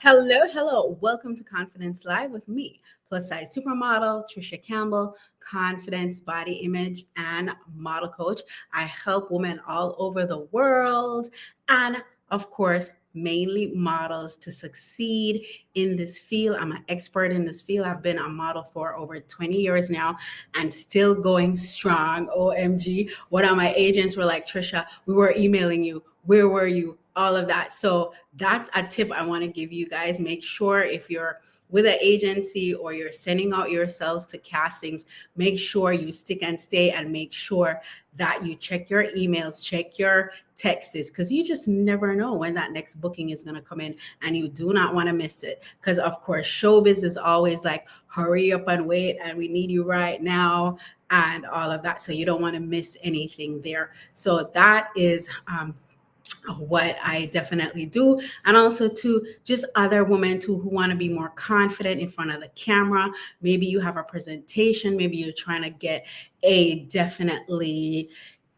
Hello, hello. Welcome to Confidence Live with me, plus size supermodel Tricia Campbell, confidence, body image, and model coach. I help women all over the world and, of course, mainly models to succeed in this field. I'm an expert in this field. I've been a model for over 20 years now and still going strong. OMG. One of my agents were like, Tricia, we were emailing you. Where were you? All of that. So that's a tip I want to give you guys. Make sure if you're with an agency or you're sending out yourselves to castings, make sure you stick and stay and make sure that you check your emails, check your texts, because you just never know when that next booking is going to come in and you do not want to miss it. Because of course, showbiz is always like, hurry up and wait, and we need you right now and all of that. So you don't want to miss anything there. So that is what I definitely do. And also to just other women too who want to be more confident in front of the camera. Maybe you have a presentation, maybe you're trying to get definitely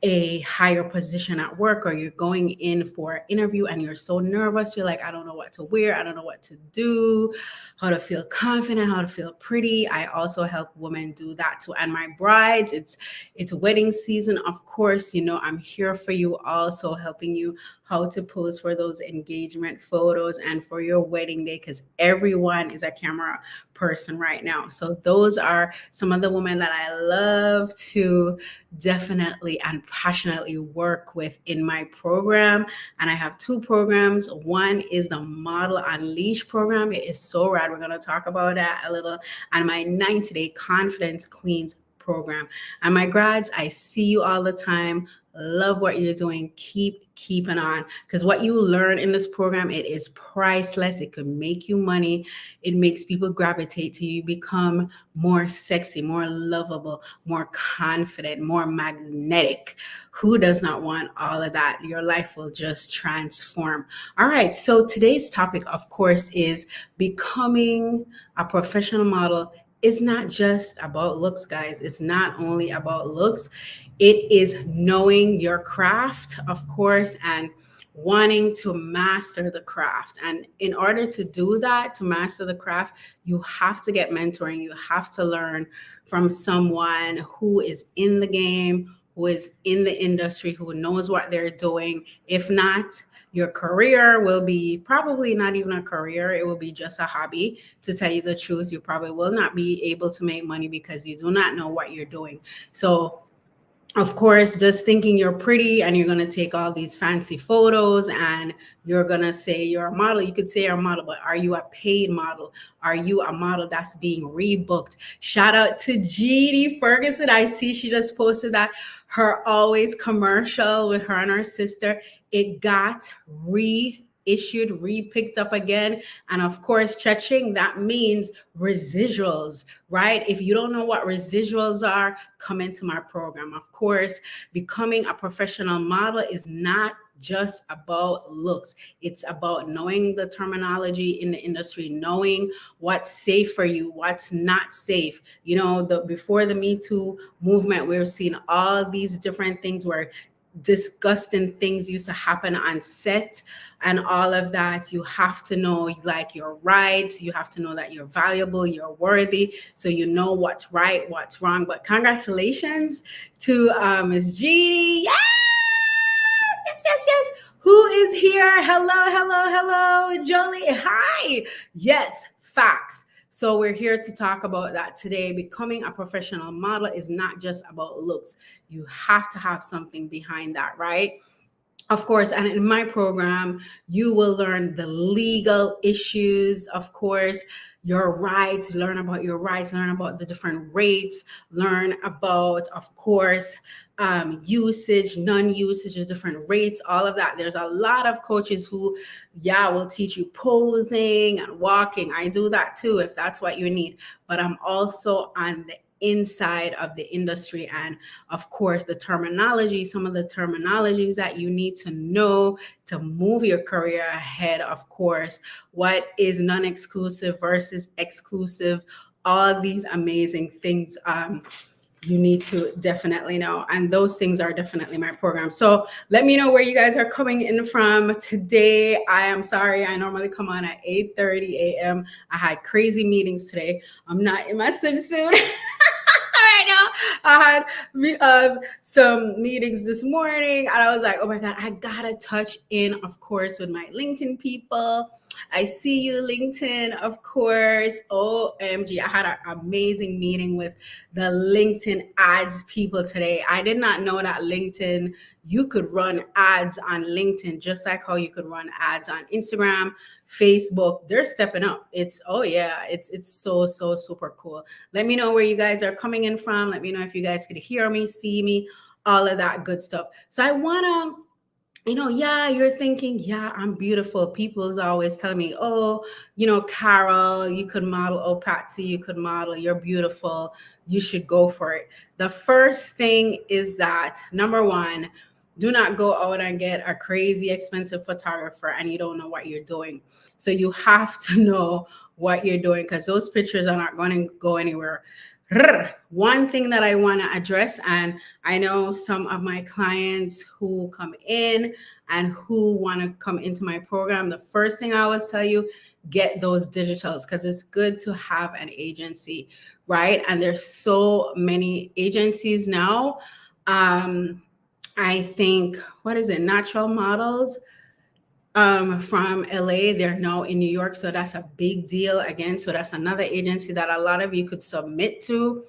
a higher position at work, or you're going in for an interview and you're so nervous. You're like, I don't know what to wear. I don't know what to do, how to feel confident, how to feel pretty. I also help women do that too. And my brides, it's wedding season. Of course, I'm here for you, also helping you how to pose for those engagement photos and for your wedding day, because everyone is a camera person right now. So those are some of the women that I love to definitely and passionately work with in my program. And I have two programs. One is the Model Unleash program. It is so rad. We're going to talk about that a little. And my 90-day Confidence Queens program. And my grads, I see you all the time. Love what you're doing. Keep keeping on, because what you learn in this program, it is priceless. It could make you money. It makes people gravitate to you, become more sexy, more lovable, more confident, more magnetic. Who does not want all of that? Your life will just transform. All right. So today's topic, of course, is becoming a professional model. It's not just about looks, guys. It's not only about looks. It is knowing your craft, of course, and wanting to master the craft. And in order to do that, to master the craft, you have to get mentoring. You have to learn from someone who is in the game, who is in the industry, who knows what they're doing. If not, your career will be probably not even a career. It will be just a hobby. To tell you the truth, you probably will not be able to make money because you do not know what you're doing. So of course, just thinking you're pretty and you're going to take all these fancy photos and you're going to say you're a model. You could say you're a model, but are you a paid model? Are you a model that's being rebooked? Shout out to GD Ferguson. I see she just posted that her Always commercial with her and her sister. It got reissued, re-picked up again. And of course, cha-ching, that means residuals, right? If you don't know what residuals are, come into my program. Of course, becoming a professional model is not just about looks. It's about knowing the terminology in the industry, knowing what's safe for you, what's not safe. Before the Me Too movement, we're seeing all these different things where disgusting things used to happen on set and all of that. You have to know like your rights. You have to know that you're valuable, you're worthy. So you know what's right, what's wrong. But congratulations to Ms. Jeannie. Yes, yes, yes, yes. Who is here? Hello, Jolie. Hi. Yes, facts. So we're here to talk about that today. Becoming a professional model is not just about looks. You have to have something behind that, right? Of course, and in my program, you will learn the legal issues, of course, your rights, learn about your rights, learn about the different rates, learn about, of course, usage, non-usage, the different rates, all of that. There's a lot of coaches who, will teach you posing and walking. I do that too, if that's what you need. But I'm also on the inside of the industry, and of course the terminology, some of the terminologies that you need to know to move your career ahead. Of course, what is non-exclusive versus exclusive, all these amazing things. you need to definitely know. And those things are definitely my program. So let me know where you guys are coming in from today. I am sorry, I normally come on at 8:30 a.m. I had crazy meetings today. I'm not in my swimsuit. Right now, I had some meetings this morning, and I was like, oh my God, I gotta touch in, of course, with my LinkedIn people. I see you, LinkedIn, of course. OMG, I had an amazing meeting with the LinkedIn ads people today. I did not know that LinkedIn, you could run ads on LinkedIn just like how you could run ads on Instagram, Facebook. They're stepping up. It's so super cool. Let me know where you guys are coming in from. Let me know if you guys could hear me, see me, all of that good stuff. So I want to, yeah, you're thinking, yeah, I'm beautiful. People's always telling me, oh, Carol, you could model. Oh, Patsy, you could model. You're beautiful. You should go for it. The first thing is that, number one, do not go out and get a crazy expensive photographer and you don't know what you're doing. So you have to know what you're doing, because those pictures are not going to go anywhere. One thing that I want to address, and I know some of my clients who come in and who want to come into my program, the first thing I always tell you, get those digitals, because it's good to have an agency, right? And there's so many agencies now. I think, what is it, Natural Models from LA, they're now in New York. So that's a big deal again. So that's another agency that a lot of you could submit to.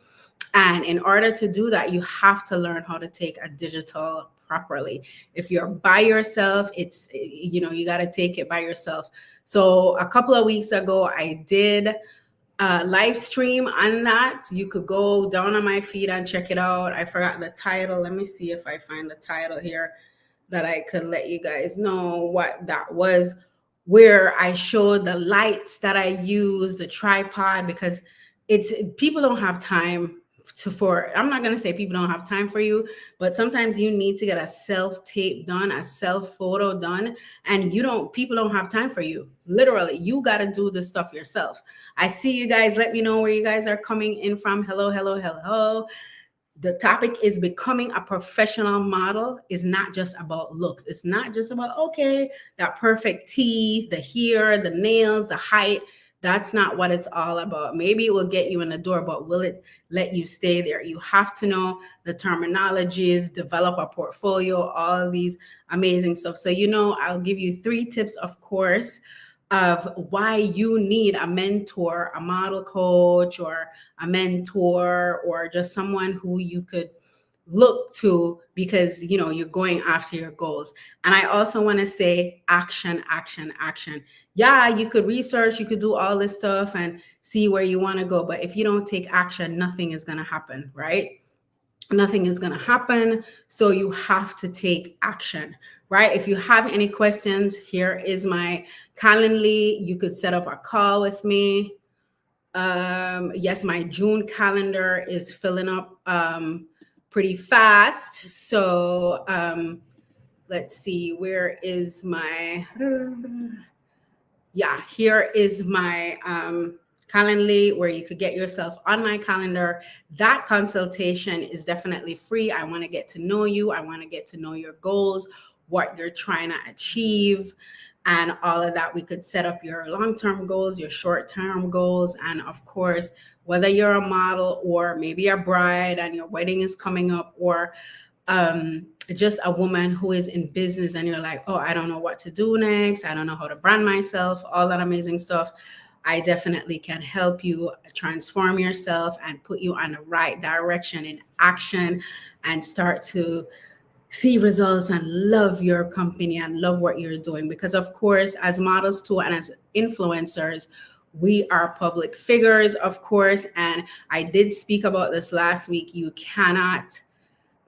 And in order to do that, you have to learn how to take a digital properly. If you're by yourself, it's, you got to take it by yourself. So a couple of weeks ago, I did a live stream on that. You could go down on my feed and check it out. I forgot the title. Let me see if I find the title here that I could let you guys know what that was, where I showed the lights that I use, the tripod, because people don't have time I'm not going to say people don't have time for you, but sometimes you need to get a self tape done, a self photo done, and people don't have time for you. Literally, you got to do this stuff yourself. I see you guys. Let me know where you guys are coming in from. Hello, hello, hello. The topic is becoming a professional model is not just about looks. It's not just about, okay, that perfect teeth, the hair, the nails, the height. That's not what it's all about. Maybe it will get you in the door, but will it let you stay there? You have to know the terminologies, develop a portfolio, all of these amazing stuff. So, I'll give you 3 tips, of course, of why you need a mentor, a model coach, or a mentor, or just someone who you could look to, because you're going after your goals. And I also want to say action, action, action. Yeah, you could research, you could do all this stuff and see where you want to go, but if you don't take action, nothing is going to happen, right? Nothing is going to happen. So you have to take action, right? If you have any questions, here is my Calendly. You could set up a call with me. Yes, my June calendar is filling up pretty fast. So let's see, where is my, yeah, here is my Calendly, where you could get yourself on my calendar. That consultation is definitely free. I want to get to know you. I want to get to know your goals, what you're trying to achieve, and all of that. We could set up your long-term goals, your short-term goals, and of course, whether you're a model or maybe a bride and your wedding is coming up, or just a woman who is in business and you're like, oh, I don't know what to do next. I don't know how to brand myself, all that amazing stuff. I definitely can help you transform yourself and put you on the right direction in action and start to see results and love your company and love what you're doing. Because of course, as models too, and as influencers, we are public figures, of course. And I did speak about this last week. You cannot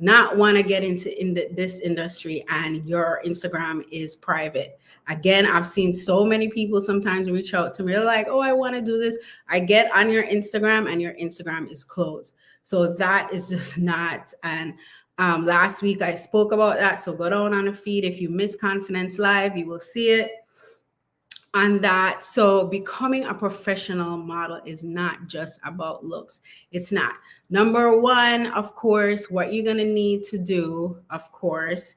not want to get into this industry and your Instagram is private. Again, I've seen so many people sometimes reach out to me. They're like, oh, I want to do this. I get on your Instagram and your Instagram is closed. So that is just not. And last week I spoke about that. So go down on the feed. If you miss Confidence Live, you will see it. on that. So becoming a professional model is not just about looks. It's not. Number one, of course, what you're going to need to do, of course,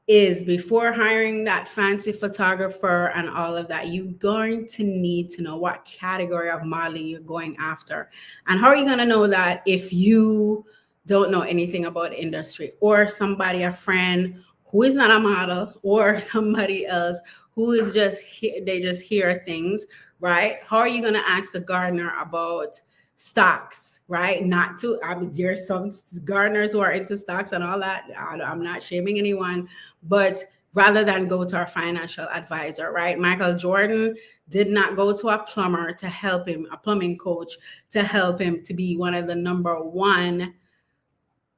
is before hiring that fancy photographer and all of that, you're going to need to know what category of modeling you're going after. And how are you going to know that if you don't know anything about the industry, or somebody, a friend who is not a model, or somebody else who is just they just hear things, right? How are you going to ask the gardener about stocks, right? Not to, I mean, there's some gardeners who are into stocks and all that. I'm not shaming anyone, but rather than go to our financial advisor, right? Michael Jordan did not go to a plumber to help him, a plumbing coach to help him to be one of the number one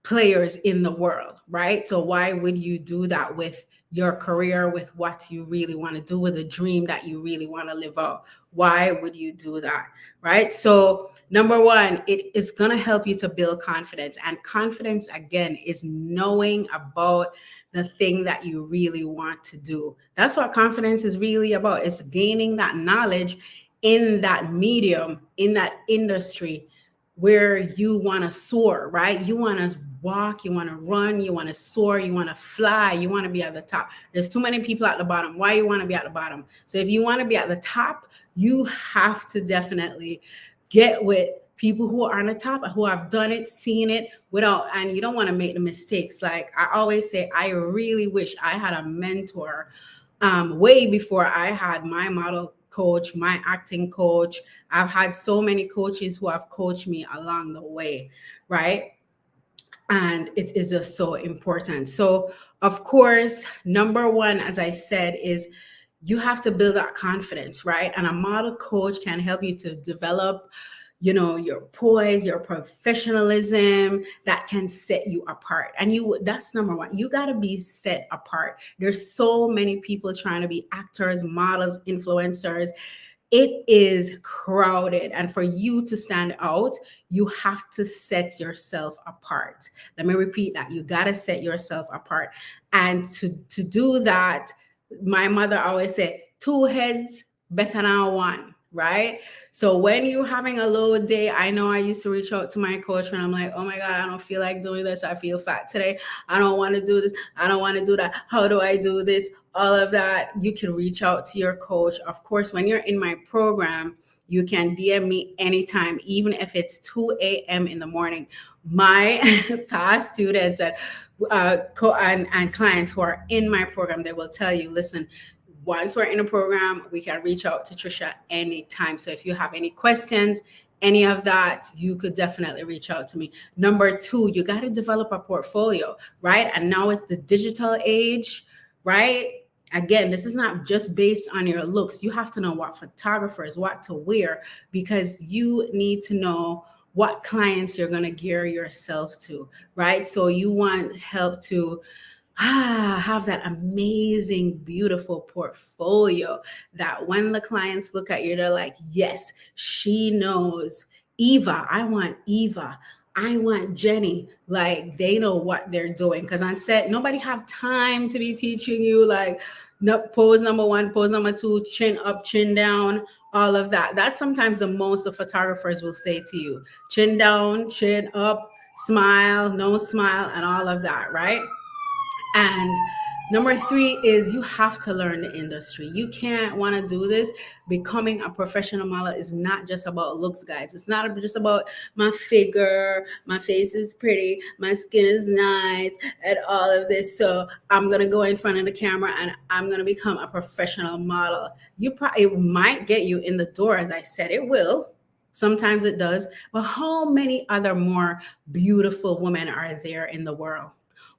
players in the world, right? So why would you do that with your career, with what you really want to do, with a dream that you really want to live out? Why would you do that, right? So number one, it is going to help you to build confidence. And confidence, again, is knowing about the thing that you really want to do. That's what confidence is really about. It's gaining that knowledge in that medium, in that industry where you want to soar, right? You want to walk, you want to run, you want to soar, you want to fly, you want to be at the top. There's too many people at the bottom. Why you want to be at the bottom? So if you want to be at the top, you have to definitely get with people who are on the top, who have done it, seen it without, and you don't want to make the mistakes. Like I always say, I really wish I had a mentor way before I had my model coach, my acting coach. I've had so many coaches who have coached me along the way, right? And it is just so important. So, of course, number one, as I said, is you have to build that confidence, right? And a model coach can help you to develop, your poise, your professionalism that can set you apart. And that's number one. You got to be set apart. There's so many people trying to be actors, models, influencers. It is crowded, and for you to stand out, you have to set yourself apart. Let me repeat that. You got to set yourself apart. And to do that, my mother always said, two heads better than one, right? So when you're having a low day, I know I used to reach out to my coach when I'm like, oh my God, I don't feel like doing this. I feel fat today. I don't want to do this. I don't want to do that. How do I do this? All of that. You can reach out to your coach. Of course, when you're in my program, you can DM me anytime, even if it's 2 a.m. in the morning. My past students and clients who are in my program, they will tell you, listen, once we're in a program, we can reach out to Tricia anytime. So if you have any questions, any of that, you could definitely reach out to me. Number two, you got to develop a portfolio, right? And now it's the digital age, right? Again, this is not just based on your looks. You have to know what photographers, what to wear, because you need to know what clients you're going to gear yourself to, right? So you want help to have that amazing, beautiful portfolio that when the clients look at you, they're like, yes, she knows Eva. I want Eva. I want Jenny. Like, they know what they're doing. Because on set, nobody have time to be teaching you like pose number one, pose number two, chin up, chin down, all of that. That's sometimes the most the photographers will say to you. Chin down, chin up, smile, no smile, and all of that, right? And number three is you have to learn the industry. You can't want to do this. Becoming a professional model is not just about looks, guys. It's not just about my figure, my face is pretty, my skin is nice, and all of this. So I'm going to go in front of the camera and I'm going to become a professional model. It might get you in the door, as I said, it will. Sometimes it does. But how many other more beautiful women are there in the world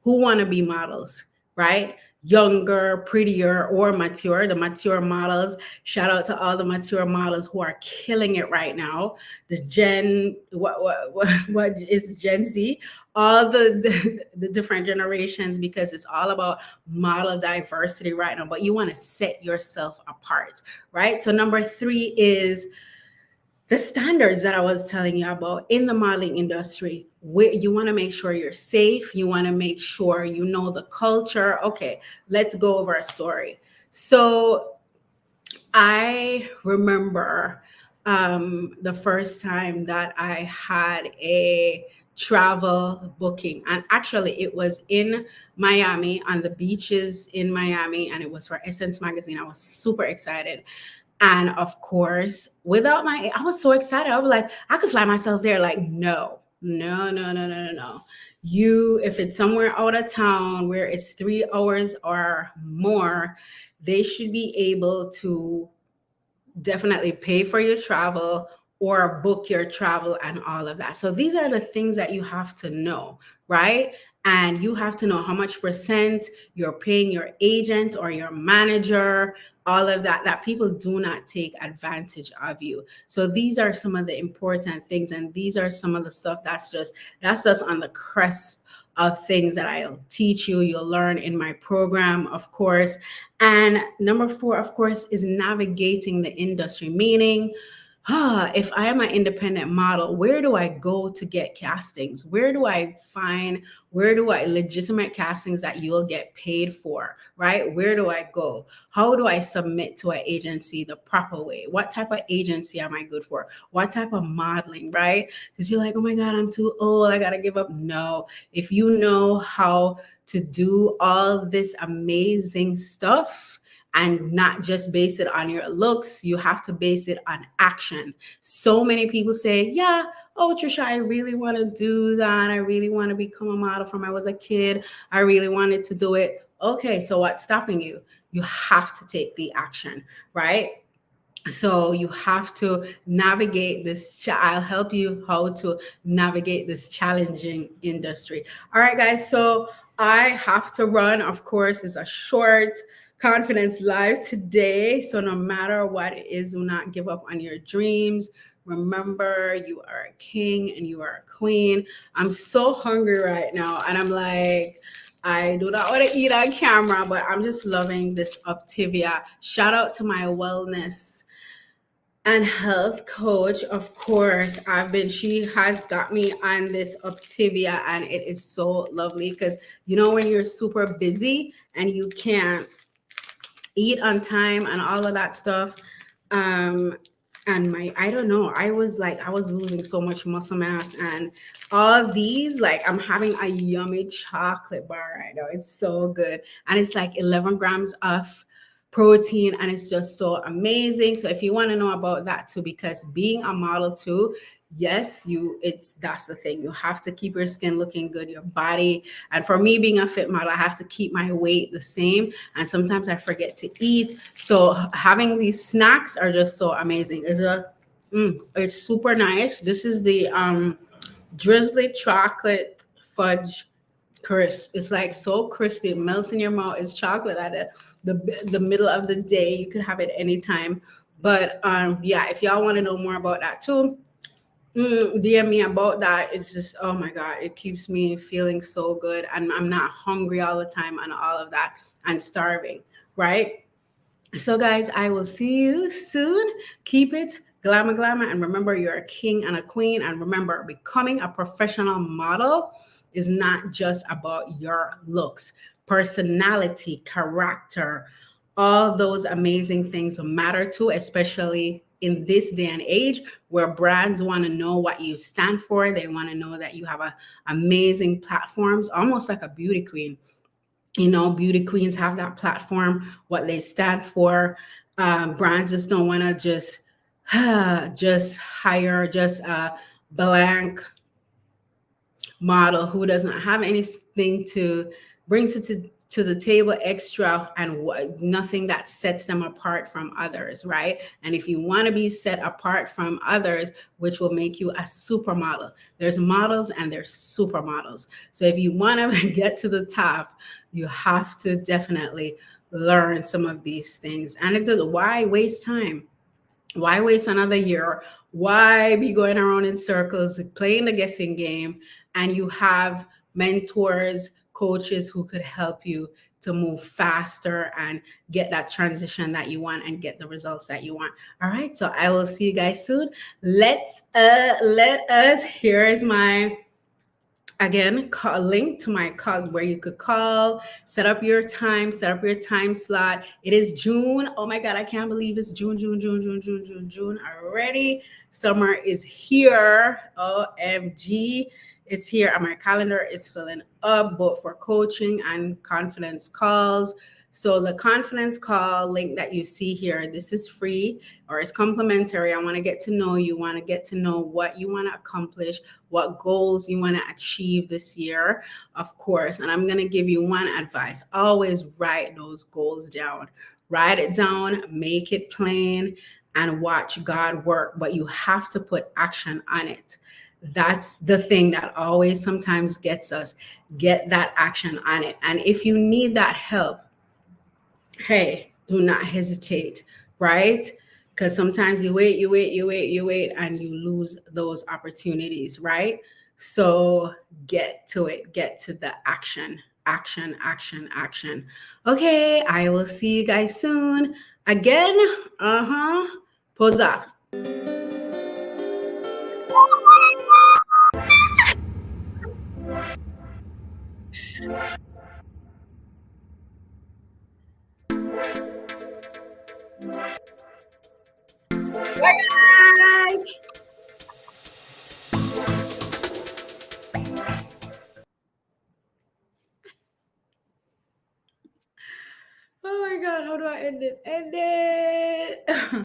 who want to be models, right? Younger, prettier, or mature. The mature models. Shout out to all the mature models who are killing it right now. The what is Gen Z? All the different generations, because it's all about model diversity right now. But you want to set yourself apart, right? So number three is the standards that I was telling you about in the modeling industry, where you want to make sure you're safe. You want to make sure you know the culture. Okay, let's go over a story. So I remember the first time that I had a travel booking, and actually it was in Miami, on the beaches in Miami, and it was for Essence magazine. I was super excited. And of course, I was so excited. I was like, I could fly myself there. Like, no, no, no, no, no, no, no. If it's somewhere out of town where it's 3 hours or more, they should be able to definitely pay for your travel or book your travel and all of that. So these are the things that you have to know, right? And you have to know how much percent you're paying your agent or your manager, all of that, that people do not take advantage of you. So these are some of the important things. And these are some of the stuff that's just on the cusp of things that I'll teach you, you'll learn in my program, of course. And number four, of course, is navigating the industry, meaning, if I am an independent model, where do I go to get castings? Where do I legitimate castings that you'll get paid for, right? Where do I go? How do I submit to an agency the proper way? What type of agency am I good for? What type of modeling, right? Because you're like, oh my God, I'm too old. I got to give up. No, if you know how to do all this amazing stuff, and not just base it on your looks, you have to base it on action. So many people say, yeah, oh, Trisha, I really want to do that. I really want to become a model from I was a kid. I really wanted to do it. Okay, so what's stopping you? You have to take the action, right? So you have to navigate this. I'll help you how to navigate this challenging industry. All right, guys. So I have to run. Of course, it's a short confidence live today. So no matter what it is, do not give up on your dreams. Remember, you are a king and you are a queen. I'm so hungry right now, and I'm like, I do not want to eat on camera, but I'm just loving this Optivia. Shout out to my wellness and health coach. Of course, she has got me on this Optivia, and it is so lovely because, when you're super busy and you can't eat on time and all of that stuff, and I don't know, I was losing so much muscle mass, and all these, like, I'm having a yummy chocolate bar right now. It's so good, and it's like 11 grams of protein, and it's just so amazing. So if you want to know about that too, because being a model too, yes, that's the thing. You have to keep your skin looking good, your body. And for me, being a fit model, I have to keep my weight the same. And sometimes I forget to eat. So having these snacks are just so amazing. It's super nice. This is the drizzly chocolate fudge crisp. It's like so crispy. It melts in your mouth. It's chocolate at the middle of the day. You could have it anytime. But yeah, if y'all want to know more about that too, DM me about that. It's just, oh my God, it keeps me feeling so good. And I'm not hungry all the time and all of that and starving, right? So, guys, I will see you soon. Keep it glamour, glamour. And remember, you're a king and a queen. And remember, becoming a professional model is not just about your looks, personality, character, all those amazing things matter too, especially in this day and age where brands want to know what you stand for. They want to know that you have amazing platforms, almost like a beauty queen. Beauty queens have that platform, what they stand for. Brands just don't want to just hire just a blank model who doesn't have anything to bring to the table extra, and nothing that sets them apart from others, right? And if you want to be set apart from others, which will make you a supermodel, there's models and there's supermodels. So if you want to get to the top, you have to definitely learn some of these things. And why waste time? Why waste another year? Why be going around in circles, playing the guessing game? And you have mentors, coaches who could help you to move faster and get that transition that you want and get the results that you want. All right. So I will see you guys soon. Let us, here is my Again, a link to my call where you could call, set up your time slot. It is June. Oh my God, I can't believe it's June already. Summer is here. OMG. It's here, and my calendar is filling up both for coaching and confidence calls. So the confidence call link that you see here, this is free or it's complimentary. I want to get to know you, want to get to know what you want to accomplish, what goals you want to achieve this year, of course. And I'm going to give you one advice. Always write those goals down. Write it down, make it plain, and watch God work, but you have to put action on it. That's the thing that always sometimes gets us. Get that action on it. And if you need that help, hey, do not hesitate, right? Because sometimes you wait, and you lose those opportunities, right? So get to it, get to the action, action. Okay, I will see you guys soon. Again, pose off. Bye, guys. Oh my God, how do I end it? End it.